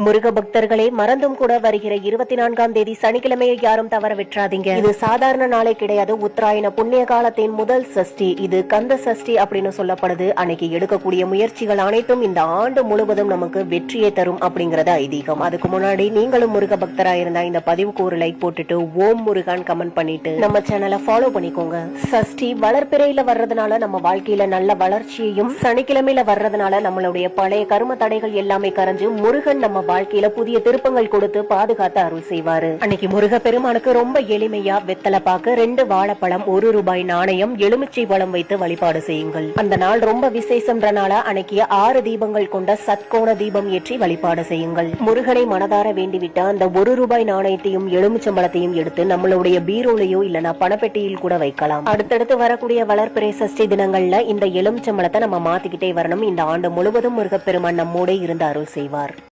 முருக பக்தர்களே, மறந்தும் கூட வருகிற 24ஆம் தேதி சனிக்கிழமையை யாரும் தவற விட்டுறாதீங்க. இது சாதாரண நாளே கிடையாது. உத்தராயண புண்ணிய காலத்தின் முதல் சஷ்டி. இது கந்த சஷ்டி அப்படின்னு சொல்லப்படுது. அன்னைக்கு எடுக்கக்கூடிய முயற்சிகள் அனைத்தும் இந்த ஆண்டு முழுவதும் நமக்கு வெற்றியை தரும் அப்படிங்கறது ஐதீகம். அதுக்கு முன்னாடி நீங்களும் முருக பக்தரா இருந்தா இந்த பதிவுக்கு ஒரு லைக் போட்டுட்டு ஓம் முருகான் கமெண்ட் பண்ணிட்டு நம்ம சேனலை ஃபாலோ பண்ணிக்கோங்க. சஷ்டி வளர்ப்பிறையில வர்றதுனால நம்ம வாழ்க்கையில நல்ல வளர்ச்சியையும், சனிக்கிழமையில வர்றதுனால நம்மளுடைய பழைய கர்ம தடைகள் எல்லாமே கரைஞ்சு முருகன் நம்ம வாழ்க்கையில புதிய திருப்பங்கள் கொடுத்து பாதுகாத்து அருள் செய்வாரு. அன்னைக்கு முருக பெருமானுக்கு ரொம்ப எளிமையா வெத்தலை பாக்கு, 2 வாழைப்பழம், 1 ரூபாய் நாணயம், எலுமிச்சை பழம் வைத்து வழிபாடு செய்யுங்கள். அந்த நாள் ரொம்ப விசேஷம்ன்றனால அன்னைக்கு 6 தீபங்கள் கொண்ட சத்கோண தீபம் ஏற்றி வழிபாடு செய்யுங்கள். முருகனை மனதார வேண்டிவிட்ட அந்த 1 ரூபாய் நாணயத்தையும் எலுமிச்சம்பழத்தையும் எடுத்து நம்மளுடைய பீரோலையோ இல்லனா பணப்பெட்டியில் கூட வைக்கலாம். அடுத்தடுத்து வரக்கூடிய வளர்ப்பிறை சஷ்டி தினங்கள்ல இந்த எலுமிச்சம்பழத்தை நம்ம மாத்திக்கிட்டே வரணும். இந்த ஆண்டு முழுவதும் முருகப்பெருமான் நம்மோட இருந்து அருள் செய்வார்.